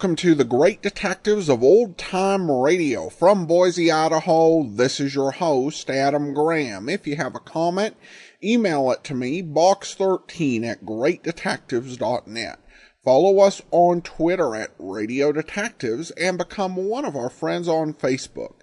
Welcome to the Great Detectives of Old Time Radio. From Boise, Idaho, this is your host, Adam Graham. If you have a comment, email it to me, box13@greatdetectives.net. Follow us on Twitter at Radio Detectives and become one of our friends on Facebook,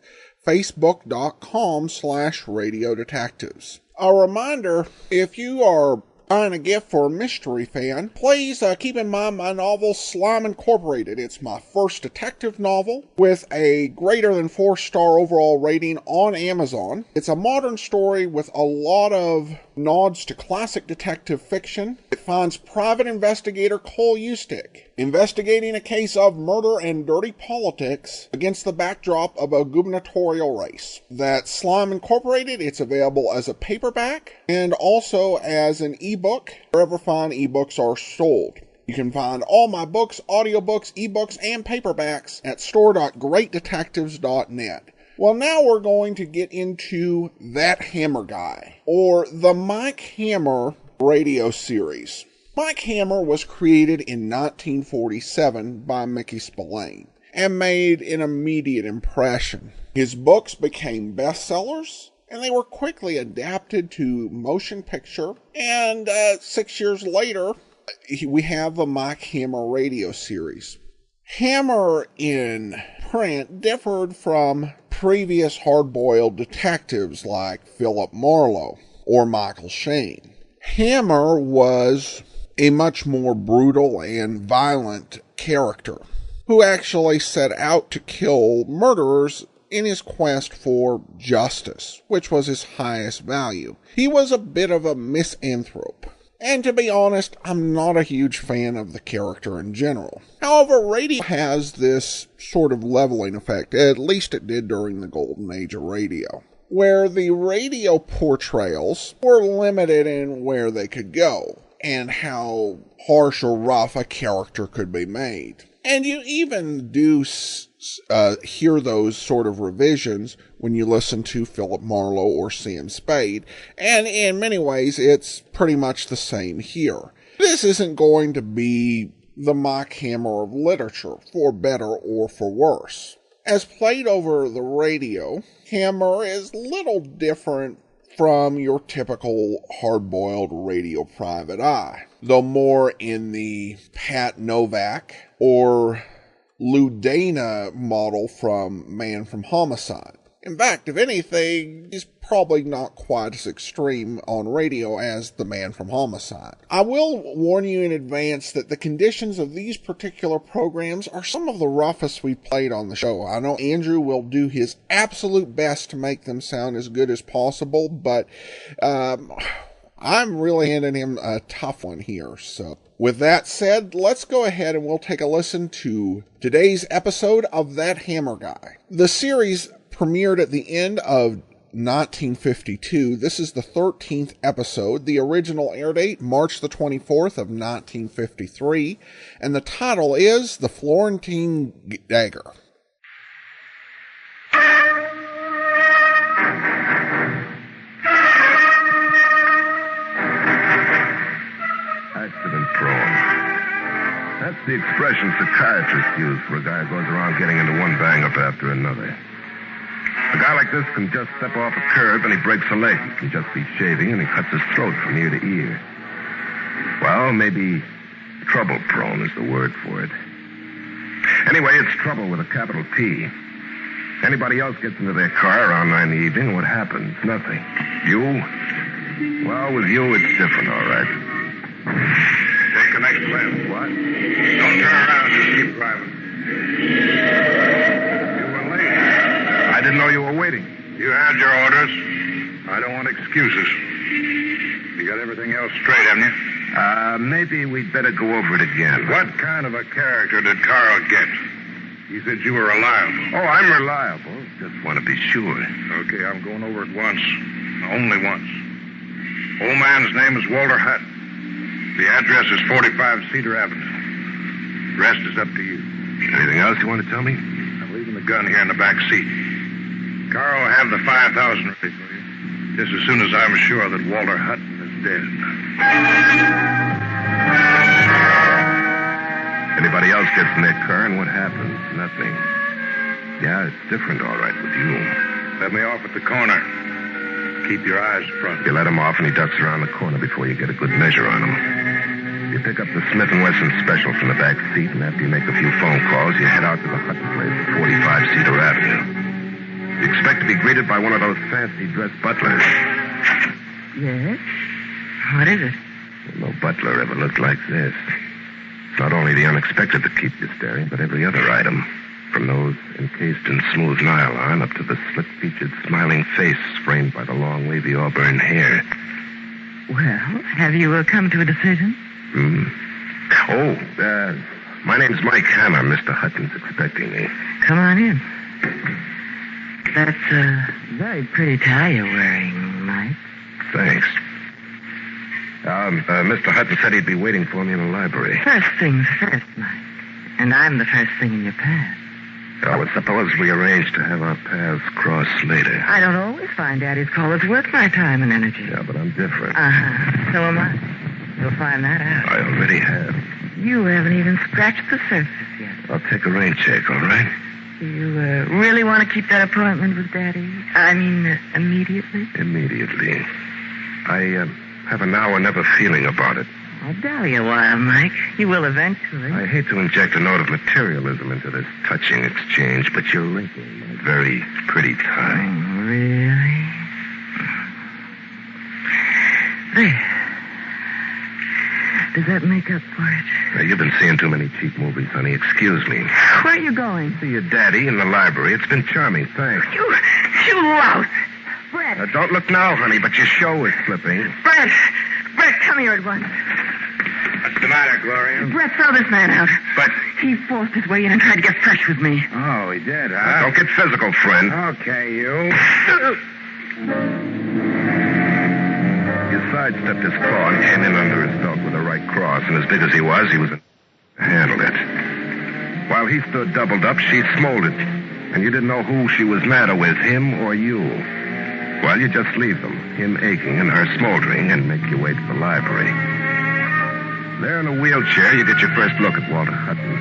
facebook.com/Radio Detectives. A reminder, if you are buying a gift for a mystery fan, please keep in mind my novel Slime Incorporated. It's my first detective novel with a greater than 4-star overall rating on Amazon. It's a modern story with a lot of nods to classic detective fiction. It finds private investigator Cole Eustick investigating a case of murder and dirty politics against the backdrop of a gubernatorial race. That's Slime Incorporated. It's available as a paperback and also as an ebook wherever fine ebooks are sold. You can find all my books, audiobooks, ebooks, and paperbacks at store.greatdetectives.net. Well, now we're going to get into That Hammer Guy, or the Mike Hammer radio series. Mike Hammer was created in 1947 by Mickey Spillane and made an immediate impression. His books became bestsellers, and they were quickly adapted to motion picture, and 6 years later, we have the Mike Hammer radio series. Hammer in print differed from previous hard-boiled detectives like Philip Marlowe or Michael Shayne. Hammer was a much more brutal and violent character who actually set out to kill murderers in his quest for justice, which was his highest value. He was a bit of a misanthrope. And to be honest, I'm not a huge fan of the character in general. However, radio has this sort of leveling effect, at least it did during the golden age of radio, where the radio portrayals were limited in where they could go and how harsh or rough a character could be made. And you even do hear those sort of revisions when you listen to Philip Marlowe or Sam Spade, and in many ways it's pretty much the same here. This isn't going to be the Mike Hammer of literature, for better or for worse. As played over the radio, Hammer is little different from your typical hard-boiled radio private eye, though more in the Pat Novak or Lou Dana model from Man from Homicide. In fact, if anything, he's probably not quite as extreme on radio as the Man from Homicide. I will warn you in advance that the conditions of these particular programs are some of the roughest we've played on the show. I know Andrew will do his absolute best to make them sound as good as possible, but I'm really handing him a tough one here. So with that said, let's go ahead and we'll take a listen to today's episode of That Hammer Guy. The series premiered at the end of 1952. This is the 13th episode. The original air date, March the 24th of 1953. And the title is The Florentine Dagger. Accident prone. That's the expression psychiatrists use for a guy who goes around getting into one bang-up after another. A guy like this can just step off a curb and he breaks a leg. He can just be shaving and he cuts his throat from ear to ear. Well, maybe trouble-prone is the word for it. Anyway, it's trouble with a capital T. Anybody else gets into their car around 9 in the evening, what happens? Nothing. You? Well, with you, it's different, all right. Take the next left. What? Don't turn around, just keep driving. You were late. I didn't know you were waiting. You had your orders. I don't want excuses. You got everything else straight, haven't you? Maybe we'd better go over it again. What kind of a character did Carl get? He said you were reliable. Oh, I'm reliable. Just want to be sure. Okay, I'm going over it once. Only once. Old man's name is Walter Hutt. The address is 45 Cedar Avenue. Rest is up to you. Anything else you want to tell me? I'm leaving the gun here in the back seat. Carl will have the 5,000 ready for you. Just as soon as I'm sure that Walter Hutton is dead. Anybody else gets in their car, and what happens? Nothing. Yeah, it's different, all right, with you. Let me off at the corner. Keep your eyes front. You let him off, and he ducks around the corner before you get a good measure on him. You pick up the Smith & Wesson Special from the back seat, and after you make a few phone calls, you head out to the Hutton place at 45 Cedar Avenue. You expect to be greeted by one of those fancy-dressed butlers. Yes? What is it? No butler ever looked like this. It's not only the unexpected that keeps you staring, but every other item. From those encased in smooth nylon up to the slit-featured, smiling face framed by the long, wavy auburn hair. Well, have you come to a decision? My name's Mike Hammer. Mr. Hutton's expecting me. Come on in. That's a very pretty tie you're wearing, Mike. Thanks. Mr. Hutton said he'd be waiting for me in the library. First things first, Mike. And I'm the first thing in your path. Well, suppose we arrange to have our paths cross later. I don't always find Daddy's callers worth my time and energy. Yeah, but I'm different. Uh-huh. So am I. You'll find that out. I already have. You haven't even scratched the surface yet. I'll take a rain check, all right? You really want to keep that appointment with Daddy? I mean, immediately? Immediately. I have a now-or-never feeling about it. I'll dally a while, Mike. You will eventually. I hate to inject a note of materialism into this touching exchange, but you're wrinkling my very pretty tie. Oh, really? There. Does that make up for it? Now, you've been seeing too many cheap movies, honey. Excuse me. Where are you going? See your daddy in the library. It's been charming, thanks. You louse. Brett. Don't look now, honey, but your show is slipping. Brett, come here at once. What's the matter, Gloria? Brett, throw this man out. But... He forced his way in and tried to get fresh with me. Oh, he did, huh? Don't get physical, friend. Okay, you. You sidestepped his claw and came in under his belt with a right cross, and as big as he was handled it. While he stood doubled up, she smoldered, and you didn't know who she was madder with, him or you. Well, you just leave them, him aching and her smoldering, and make your way to the library. There in a wheelchair, you get your first look at Walter Hutton.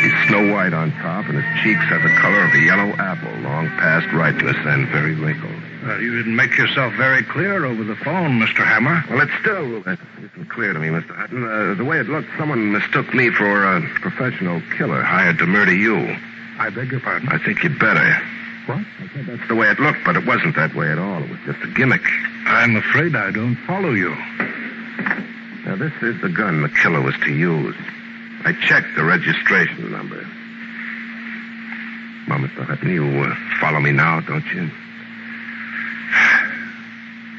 He's snow white on top, and his cheeks are the color of a yellow apple, long past ripeness and very wrinkled. Well, you didn't make yourself very clear over the phone, Mr. Hammer. Well, it still isn't clear to me, Mr. Hutton. The way it looked, someone mistook me for a professional killer hired to murder you. I beg your pardon? I think you'd better. What? I said that's the way it looked, but it wasn't that way at all. It was just a gimmick. I'm afraid I don't follow you. Now, this is the gun the killer was to use. I checked the registration number. Well, Mr. Hutton, you follow me now, don't you?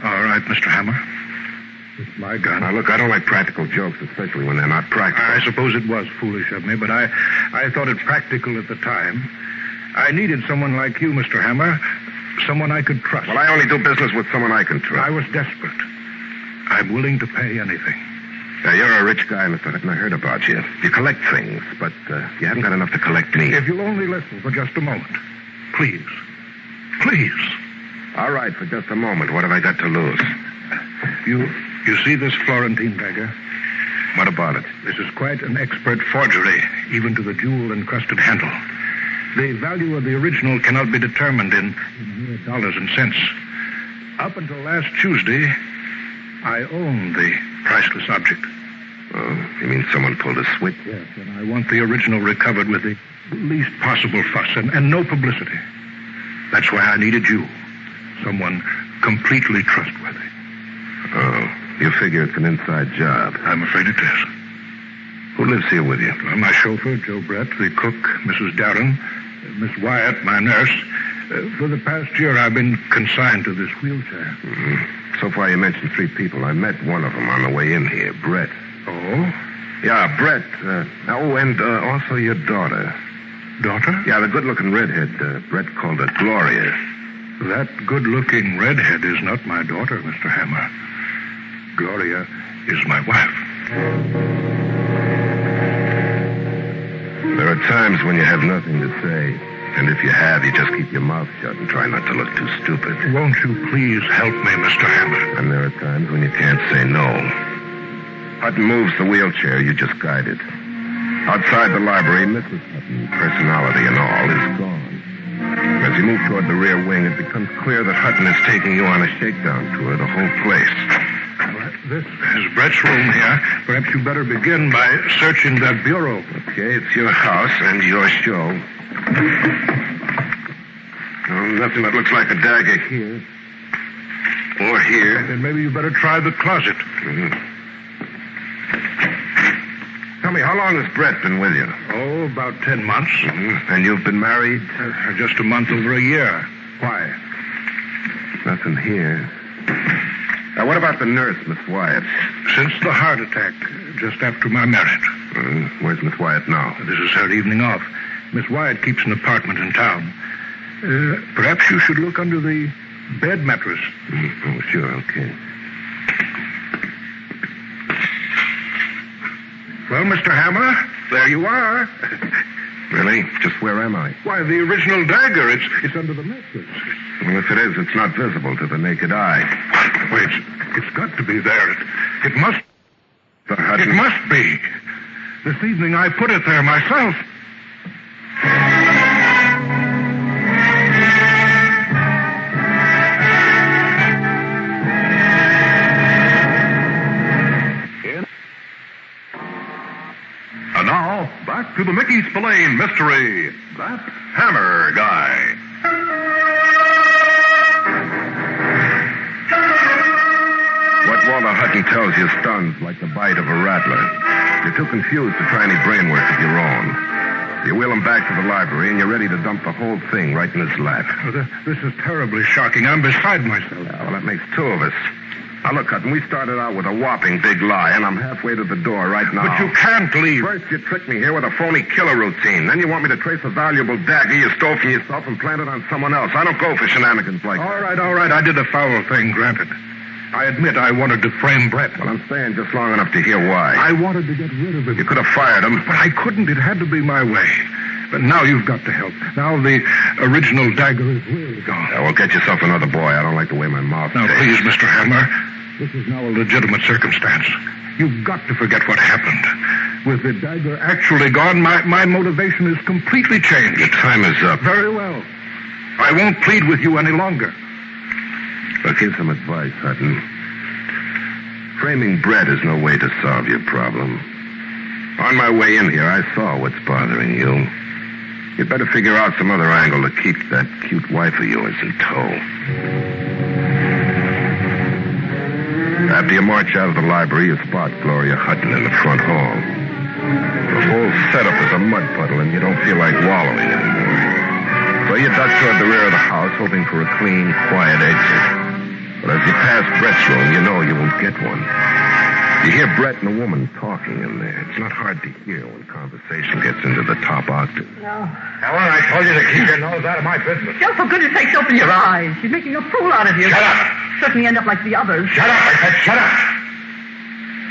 All right, Mr. Hammer. It's my gun. Now, look, I don't like practical jokes, especially when they're not practical. I suppose it was foolish of me, but I thought it practical at the time. I needed someone like you, Mr. Hammer, someone I could trust. Well, I only do business with someone I can trust. I was desperate. I'm willing to pay anything. Now, you're a rich guy, Mr. Hutton. I heard about you. You collect things, but you haven't got enough to collect me. If you'll only listen for just a moment. Please. Please. All right, for just a moment. What have I got to lose? You see this Florentine dagger? What about it? This is quite an expert forgery, even to the jewel-encrusted handle. The value of the original cannot be determined in mere dollars and cents. Up until last Tuesday, I owned the priceless object. Oh, you mean someone pulled a switch? Yes, and I want the original recovered with the least possible fuss and no publicity. That's why I needed you. Someone completely trustworthy. Oh, you figure it's an inside job. I'm afraid it is. Who lives here with you? Well, my chauffeur, Joe Brett, the cook, Mrs. Darren, Miss Wyatt, my nurse. For the past year, I've been consigned to this wheelchair. Mm-hmm. So far, you mentioned 3 people. I met one of them on the way in here, Brett. Oh? Yeah, Brett. And also your daughter. Daughter? Yeah, the good-looking redhead. Brett called her Gloria. That good-looking redhead is not my daughter, Mr. Hammer. Gloria is my wife. There are times when you have nothing to say. And if you have, you just keep your mouth shut and try not to look too stupid. Won't you please help me, Mr. Hammer? And there are times when you can't say no. Hutton moves the wheelchair, you just guide it. Outside the library, Mrs. Hutton, personality and all, is gone. As you move toward the rear wing, it becomes clear that Hutton is taking you on a shakedown tour of the whole place. Well, this is Brett's room here. Perhaps you better begin by searching that bureau. Okay, it's your house and your show. Nothing that looks like a dagger here. Or here. Then maybe you better try the closet. Mm-hmm. Tell me, how long has Brett been with you? Oh, about 10 months. Mm-hmm. And you've been married? Just a month over a year. Why? Nothing here. Now, what about the nurse, Miss Wyatt? Since the heart attack, just after my marriage. Where's Miss Wyatt now? This is her evening off. Miss Wyatt keeps an apartment in town. Perhaps you should look under the bed mattress. Oh, sure, okay. Well, Mr. Hammer, there you are. Really? Just where am I? Why, the original dagger. It's under the mattress. Well, if it is, it's not visible to the naked eye. Wait, it's got to be there. It must. It must be. This evening I put it there myself. And now, back to the Mickey Spillane mystery. That Hammer Guy. What Walter Hutton tells you stuns like the bite of a rattler. You're too confused to try any brain work of your own. You wheel him back to the library, and you're ready to dump the whole thing right in his lap. Oh, this is terribly shocking. I'm beside myself. Yeah, well, that makes two of us. Now, look, Hutton, we started out with a whopping big lie, and I'm halfway to the door right now. But you can't leave. First, you tricked me here with a phony killer routine. Then you want me to trace a valuable dagger you stole from yourself and plant it on someone else. I don't go for shenanigans like that. All right. I did a foul thing, granted. I admit I wanted to frame Brett. Well, I'm staying just long enough to hear why. I wanted to get rid of him. You could have fired him. But I couldn't. It had to be my way. But now you've got to help. Now the original dagger is really gone. Yeah, well, get yourself another boy. I don't like the way my mouth Now, tastes. please, Mr. Hammer. This is now a legitimate circumstance. You've got to forget what happened. With the dagger actually gone, my motivation is completely changed. Your time is up. Very well. I won't plead with you any longer. Look, here's some advice, Hutton. Framing Brett is no way to solve your problem. On my way in here, I saw what's bothering you. You'd better figure out some other angle to keep that cute wife of yours in tow. After you march out of the library, you spot Gloria Hutton in the front hall. The whole setup is a mud puddle, and you don't feel like wallowing anymore. So you duck toward the rear of the house, hoping for a clean, quiet exit. But as you pass Brett's room, you know you won't get one. You hear Brett and a woman talking in there. It's not hard to hear when conversation gets into the top octave. No. Helen, I told you to keep your nose out of my business. Joe, for goodness sakes, open your eyes. She's making a fool out of you. Shut up. Certainly end up like the others. Shut up, I said shut up.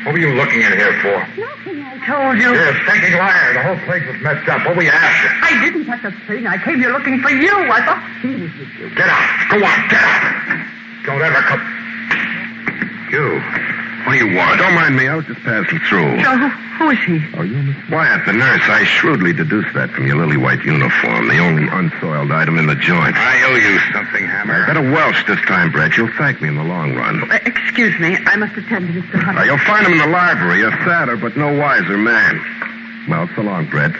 What were you looking in here for? Nothing, I told you. You're a stinking liar. The whole place was messed up. What were you after? I didn't touch a thing. I came here looking for you. I thought he was with you. Get out. Go on, get out. Don't ever come. You. What do you want? Don't mind me. I was just passing through. Joe, who is he? Oh, you Miss Wyatt, the nurse. I shrewdly deduced that from your lily white uniform, the only unsoiled item in the joint. I owe you something, Hammer. Better Welsh this time, Brett. You'll thank me in the long run. Excuse me. I must attend to Mr. Hutton. You'll find him in the library, a sadder but no wiser man. Well, so long, Brett.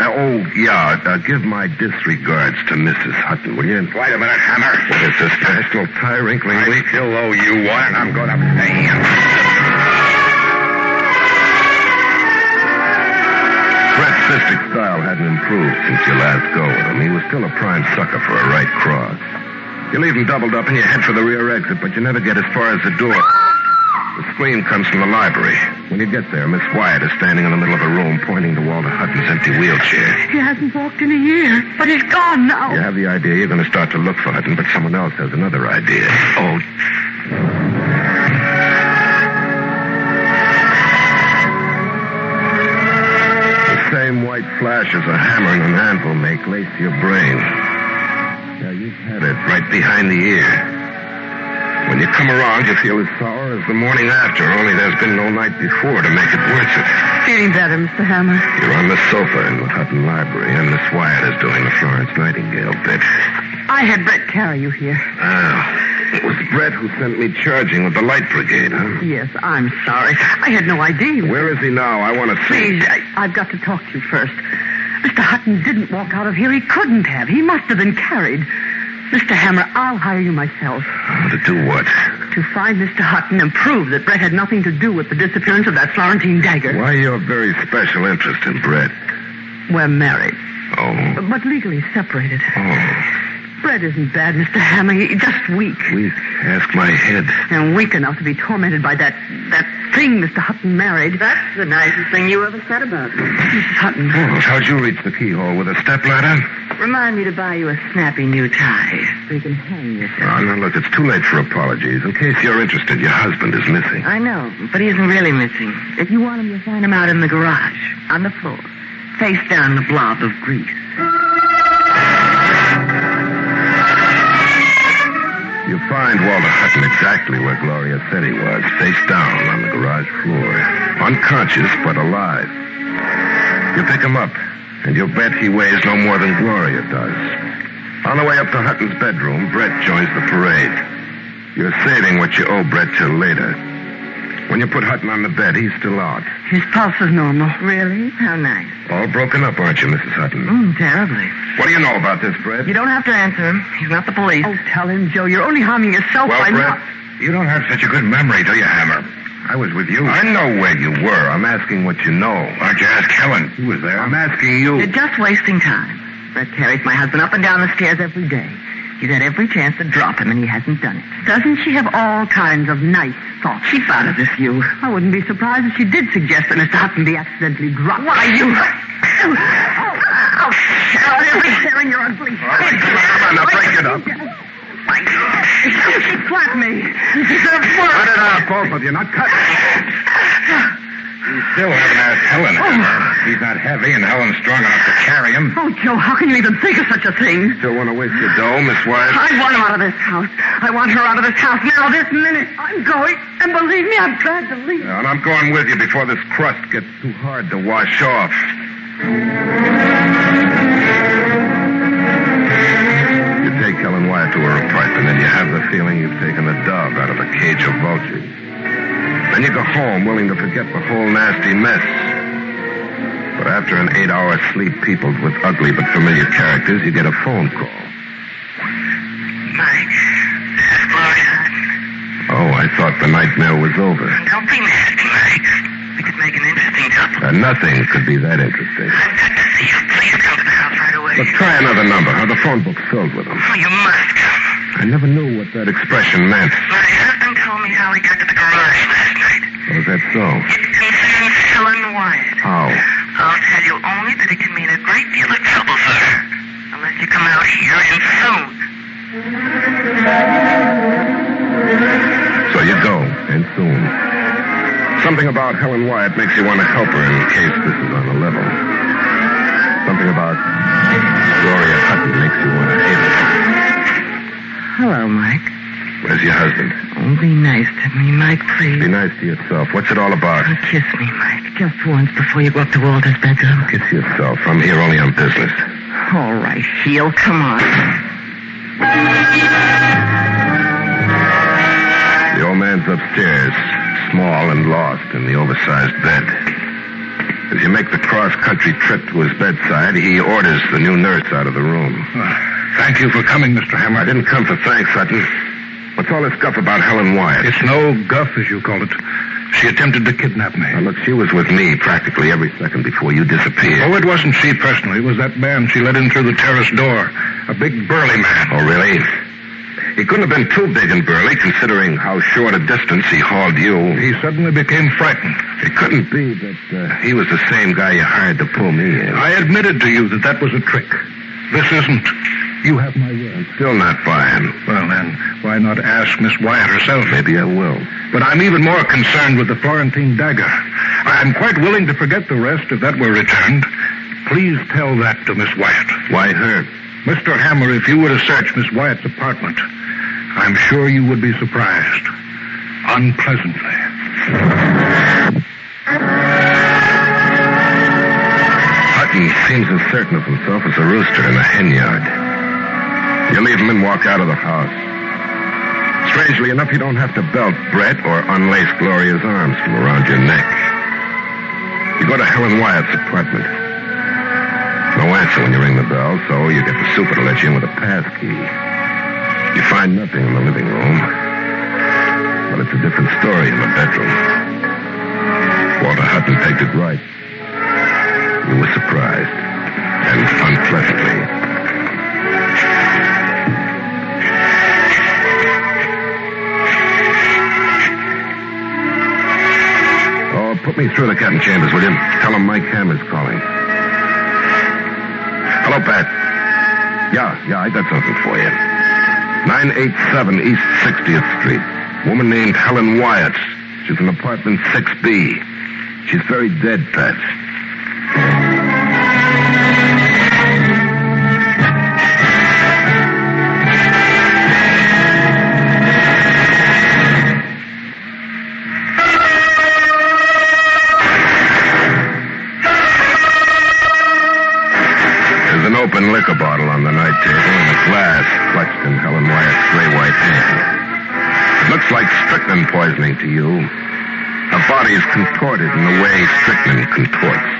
Give my disregards to Mrs. Hutton, will you? Wait a minute, Hammer. What is this, National Tie Wrinkling I Week? still owe you one, and I'm going to pay him. Brett's fistic style hadn't improved since you last go with him. He was still a prime sucker for a right cross. You leave him doubled up and you head for the rear exit, but you never get as far as the door. The scream comes from the library. When you get there, Miss Wyatt is standing in the middle of the room pointing to Walter Hutton's empty wheelchair. He hasn't walked in a year, but he's gone now. You have the idea you're going to start to look for Hutton, but someone else has another idea. Oh. The same white flashes a hammer and an anvil make lace your brain. Yeah, you've had it right behind the ear. When you come around, you feel as sour as the morning after, only there's been no night before to make it worth it. Feeling better, Mr. Hammer? You're on the sofa in the Hutton Library, and Miss Wyatt is doing the Florence Nightingale bit. I had Brett carry you here. Ah, it was Brett who sent me charging with the Light Brigade, huh? Yes, I'm sorry. I had no idea. Where is he now? I want to see. Please, I've got to talk to you first. Mr. Hutton didn't walk out of here. He couldn't have. He must have been carried. Mr. Hammer, I'll hire you myself. To do what? To find Mr. Hutton and prove that Brett had nothing to do with the disappearance of that Florentine dagger. Why your very special interest in Brett? We're married. Oh. But legally separated. Oh. Brett isn't bad, Mr. Hammer. He's just weak. Weak? Ask my head. And weak enough to be tormented by that thing Mr. Hutton married. That's the nicest thing you ever said about me. Mrs. Hutton. Oh, how'd you reach the keyhole? With a stepladder? Remind me to buy you a snappy new tie so you can hang yourself. Oh, now, look, it's too late for apologies. In case you're interested, your husband is missing. I know, but he isn't really missing. If you want him, you'll find him out in the garage, on the floor, face down the blob of grease. You find Walter Hutton exactly where Gloria said he was, face down on the garage floor. Unconscious, but alive. You pick him up, and you'll bet he weighs no more than Gloria does. On the way up to Hutton's bedroom, Brett joins the parade. You're saving what you owe Brett till later. When you put Hutton on the bed, he's still out. His pulse is normal. Really? How nice. All broken up, aren't you, Mrs. Hutton? Terribly. What do you know about this, Brett? You don't have to answer him. He's not the police. Oh, tell him, Joe. You're only harming yourself by Brett, not... You don't have such a good memory, do you, Hammer? I was with you. I know where you were. I'm asking what you know. Why don't you ask Helen? Who was there? I'm asking you. You're just wasting time. Brett carries my husband up and down the stairs every day. He's had every chance to drop him, and he hasn't done it. Doesn't she have all kinds of nice thoughts? She thought of this, you. I wouldn't be surprised if she did suggest that Mr. Hutton be accidentally dropped. Why, you... Oh, Sharon, every hair in your ugly head. Come on, now break it up. She slapped me. She deserves worse. Cut it out, both of you. Not cut. You still haven't asked Helen, Hammer. He's not heavy, and Helen's strong enough to carry him. Oh, Joe, how can you even think of such a thing? Still want to waste your dough, Miss Wyatt? I want him out of this house. I want her out of this house now, this minute. I'm going, and believe me, I'm glad to leave. Yeah, and I'm going with you before this crust gets too hard to wash off. You take Helen Wyatt to her apartment, and you have the feeling you've taken a dove out of a cage of vultures. Then you go home willing to forget the whole nasty mess. But after an 8-hour sleep peopled with ugly but familiar characters, you get a phone call. Mike, this is Florentine. Oh, I thought the nightmare was over. Don't be nasty, Mike. We could make an interesting couple. Nothing could be that interesting. I've got to see you. Please come to the house right away. Look, try another number. The phone book's filled with them. Oh, you must come. I never knew what that expression meant. My husband told me how he got to the garage last night. Oh, is that so? It concerns Helen Wyatt. How? I'll tell you only that it can mean a great deal of trouble for her. Unless you come out here and soon. So you go, and soon. Something about Helen Wyatt makes you want to help her in case this is on the level. Something about Gloria Hutton makes you want to hate her. Hello, Mike. Where's your husband? Oh, be nice to me, Mike, please. Be nice to yourself. What's it all about? Oh, kiss me, Mike. Just once before you go up to Walter's bedroom. Kiss yourself. I'm here only on business. All right, heel. Come on. The old man's upstairs, small and lost in the oversized bed. As you make the cross-country trip to his bedside, he orders the new nurse out of the room. Thank you for coming, Mr. Hammer. I didn't come for thanks, Hutton. What's all this guff about Helen Wyatt? It's no guff, as you call it. She attempted to kidnap me. Now, look, she was with me practically every second before you disappeared. Oh, it wasn't she personally. It was that man she let in through the terrace door. A big, burly man. Oh, really? He couldn't have been too big and burly, considering how short a distance he hauled you. He suddenly became frightened. It couldn't be that he was the same guy you hired to pull me in. I admitted to you that was a trick. This isn't. You have my word. I'm still not buying. Well, then, why not ask Miss Wyatt herself? Maybe I will. But I'm even more concerned with the Florentine dagger. I'm quite willing to forget the rest if that were returned. Please tell that to Miss Wyatt. Why her? Mr. Hammer, if you were to search Miss Wyatt's apartment, I'm sure you would be surprised. Unpleasantly. Hutton seems as certain of himself as a rooster in a hen yard. You leave him and walk out of the house. Strangely enough, you don't have to belt Brett or unlace Gloria's arms from around your neck. You go to Helen Wyatt's apartment. No answer when you ring the bell, so you get the super to let you in with a pass key. You find nothing in the living room, but it's a different story in the bedroom. Walter Hutton pegged it right. You were surprised, and unpleasantly. Oh, put me through the captain chambers, will you? Tell him Mike Hammer's calling. Hello, Pat. Yeah, I got something for you. 987 East 60th Street. Woman named Helen Wyatt. She's in apartment 6B. She's very dead, Pat. There's an open liquor bottle on the night table and a glass clutched in Helen Wyatt's gray-white hand. It looks like strychnine poisoning to you. Her body is contorted in the way strychnine contorts.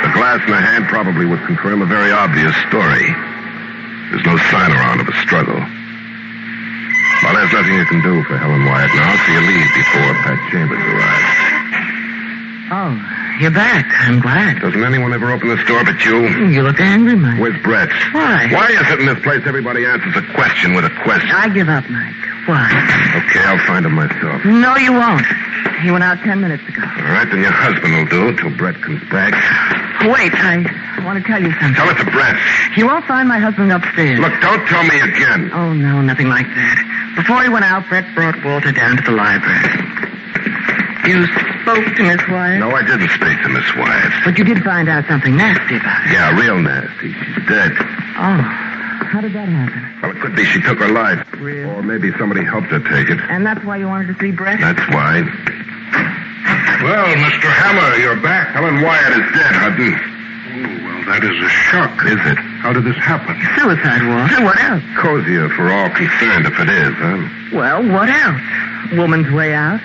The glass in her hand probably would confirm a very obvious story. There's no sign around of a struggle. Well, there's nothing you can do for Helen Wyatt now, so you leave before Pat Chambers arrives. Oh, you're back. I'm glad. Doesn't anyone ever open this door but you? You look angry, Mike. Where's Brett? Why? Why is it in this place everybody answers a question with a question? I give up, Mike. Why? Okay, I'll find him myself. No, you won't. He went out 10 minutes ago. All right, then your husband will do till Brett comes back. Wait, I want to tell you something. Tell it to Brett. You won't find my husband upstairs. Look, don't tell me again. Oh, no, nothing like that. Before he went out, Brett brought Walter down to the library. You spoke to Miss Wyatt? No, I didn't speak to Miss Wyatt. But you did find out something nasty about her. Yeah, real nasty. She's dead. Oh, how did that happen? Well, it could be she took her life. Really? Or maybe somebody helped her take it. And that's why you wanted to see Brett? That's why. Well, Mr. Hammer, you're back. Helen Wyatt is dead, Hutton. Oh, well, that is a shock. Is it? How did this happen? Suicide, Walter. What else? Cozier for all concerned if it is, huh? Well, what else? Woman's way out?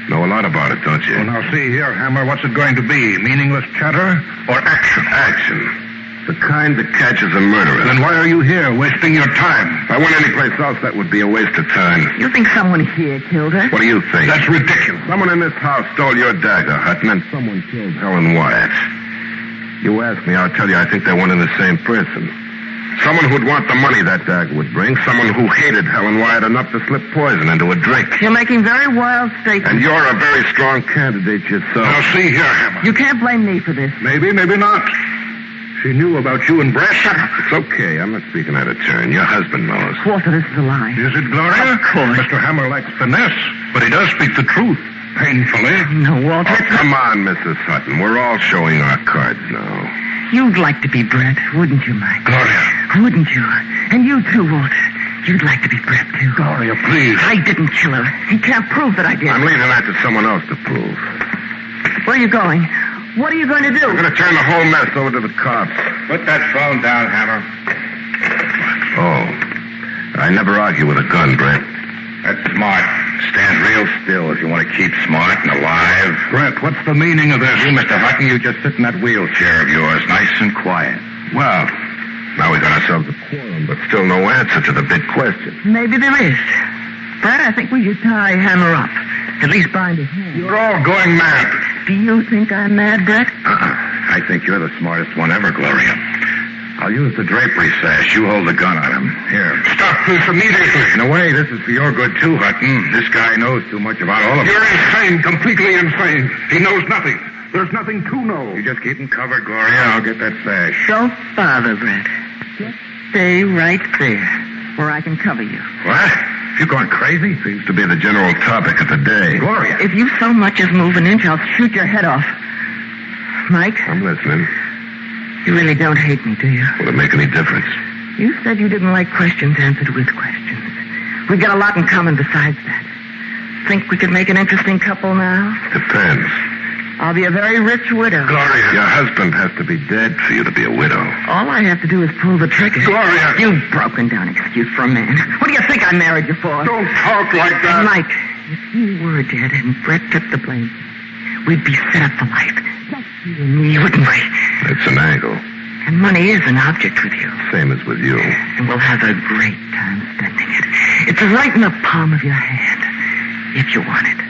Know a lot about it, don't you? Well, now, see here, Hammer, what's it going to be? Meaningless chatter or action? Action. The kind that catches a murderer. Then why are you here, wasting your time? If I went anyplace else, that would be a waste of time. You think someone here killed her? What do you think? That's ridiculous. Someone in this house stole your dagger, Hutton, and someone killed Helen Wyatt. You ask me, I'll tell you I think they're one and the same person. Someone who'd want the money that dagger would bring. Someone who hated Helen Wyatt enough to slip poison into a drink. You're making very wild statements. And you're a very strong candidate yourself. Now, see here, Hammer. You can't blame me for this. Maybe, maybe not. She knew about you and Brett. It's okay. I'm not speaking out of turn. Your husband knows. Walter, this is a lie. Is it, Gloria? Of course. Mr. Hammer likes finesse, but he does speak the truth. Painfully. No, Walter. Oh, come on, Mrs. Hutton. We're all showing our cards now. You'd like to be Brett, wouldn't you, Mike? Gloria. Wouldn't you? And you too, Walter. You'd like to be Brett, too. Gloria, please. I didn't kill her. He can't prove that I did. I'm leaving that to someone else to prove. Where are you going? What are you going to do? I'm going to turn the whole mess over to the cops. Put that phone down, Hammer. Oh. I never argue with a gun, Brett. That's smart. Stand real still if you want to keep smart and alive. Brett, what's the meaning of this? You, Mr. Hutton, you just sit in that wheelchair of yours, nice and quiet. Well, now we got ourselves a quorum, but still no answer to the big question. Maybe there is. Brett, I think we should tie Hammer up. At least bind his hands. You're all going mad. Do you think I'm mad, Brett? I think you're the smartest one ever, Gloria. I'll use the drapery sash. You hold the gun on him. Here. Stop this immediately. In a way, this is for your good, too, Hutton. This guy knows too much about all of it. You're insane, completely insane. He knows nothing. There's nothing to know. You just keep him covered, Gloria. I'll get that sash. Don't bother, Brett. Just stay right there, where I can cover you. What? You gone crazy? Seems to be the general topic of the day. Gloria. If you so much as move an inch, I'll shoot your head off. Mike, I'm listening. you really don't hate me, do you? Will it make any difference? You said you didn't like questions answered with questions. We've got a lot in common besides that. Think we could make an interesting couple now? Depends. I'll be a very rich widow. Gloria. Your husband has to be dead for you to be a widow. All I have to do is pull the trigger. Gloria. You've broken down excuse for a man. What do you think I married you for? Don't talk like that. Mike, if you were dead and Brett took the blame, we'd be set up for life. Just you and me, wouldn't we? It's an angle. And money is an object with you. Same as with you. And we'll have a great time spending it. It's right in the palm of your hand, if you want it.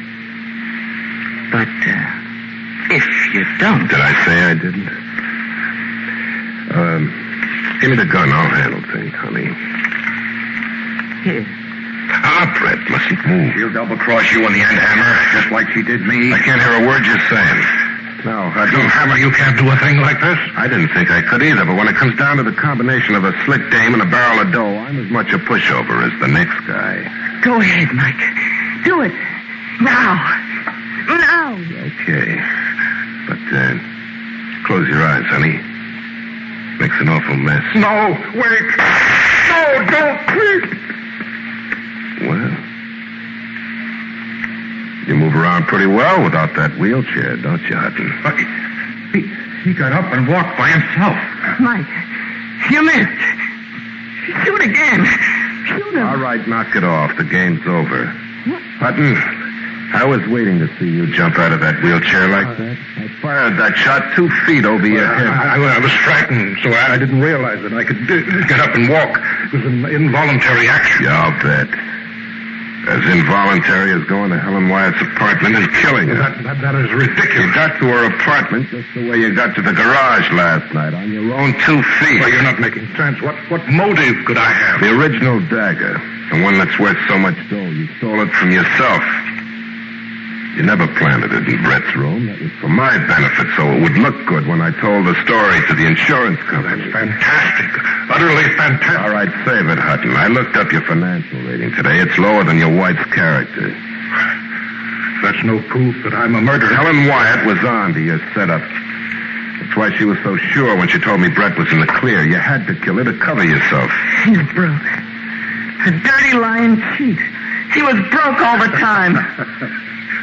But, if you don't... Did I say I didn't? Give me the gun. I'll handle things, honey. Here. Brett mustn't move. She'll double-cross you in the end, Hammer, just like she did me. I can't hear a word you're saying. No, I don't. Hammer, you can't do a thing like this. I didn't think I could either, but when it comes down to the combination of a slick dame and a barrel of dough, I'm as much a pushover as the next guy. Go ahead, Mike. Do it. Now. Now. Okay. But, close your eyes, honey. Makes an awful mess. No, wait. No, don't, please. Well, you move around pretty well without that wheelchair, don't you, Hutton? But he got up and walked by himself. Mike, you missed. Shoot again. Shoot him. All right, knock it off. The game's over. Hutton, I was waiting to see you jump out of that wheelchair like that. I fired that shot 2 feet over your head. I was frightened, so I didn't realize that I could get up and walk. It was an involuntary action. Yeah, I'll bet. As involuntary as going to Helen Wyatt's apartment and killing her. That is ridiculous. You got to her apartment just the way you got to the garage last night, on your own 2 feet. Well, you're not making sense. What motive could I have? The original Dagger, the one that's worth so much dough. You stole it from yourself. You never planted it in Brett's room. That was for my benefit, so it would look good when I told the story to the insurance company. That's fantastic. Utterly fantastic. All right, save it, Hutton. I looked up your financial rating today. It's lower than your wife's character. That's no proof that I'm a murderer. Helen Wyatt was on to your setup. That's why she was so sure when she told me Brett was in the clear. You had to kill her to cover yourself. He's broke. A dirty lying cheat. He was broke all the time.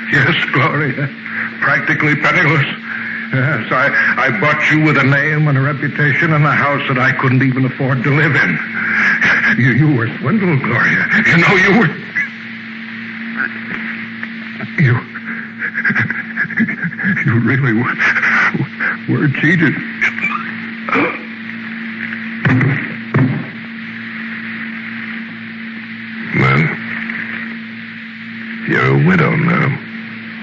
Yes, Gloria. Practically penniless. Yes, I bought you with a name and a reputation and a house that I couldn't even afford to live in. You were swindled, Gloria. You know, you were... You really were cheated. Well, you're a widow now.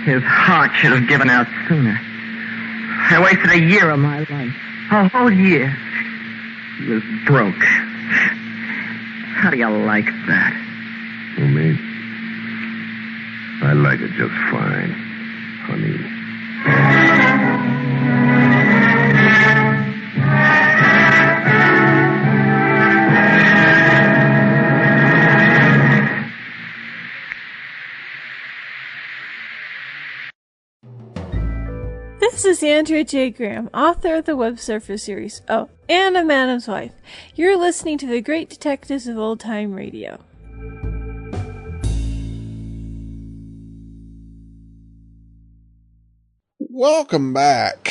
His heart should have given out sooner. I wasted a year of my life. A whole year. He was broke. How do you like that? For me, I like it just fine, honey. This is Andrea J. Graham, author of the Web Surfer series. Oh, and a Madam's Wife. You're listening to the Great Detectives of Old Time Radio. Welcome back.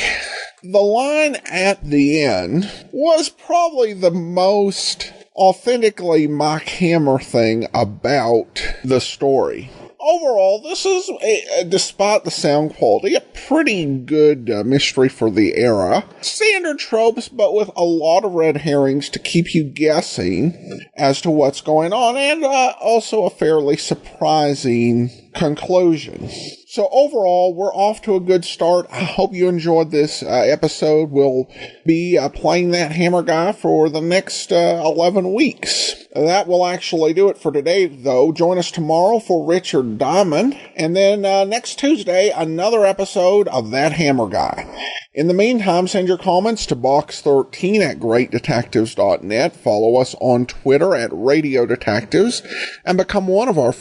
The line at the end was probably the most authentically Mike Hammer thing about the story. Overall, this is, despite the sound quality, a pretty good mystery for the era. Standard tropes, but with a lot of red herrings to keep you guessing as to what's going on, and also a fairly surprising conclusion. So overall, we're off to a good start. I hope you enjoyed this episode. We'll be playing that Hammer guy for the next 11 weeks. That will actually do it for today, though. Join us tomorrow for Richard Diamond. And then next Tuesday, another episode of That Hammer Guy. In the meantime, send your comments to box13 at greatdetectives.net. Follow us on Twitter at Radio Detectives and become one of our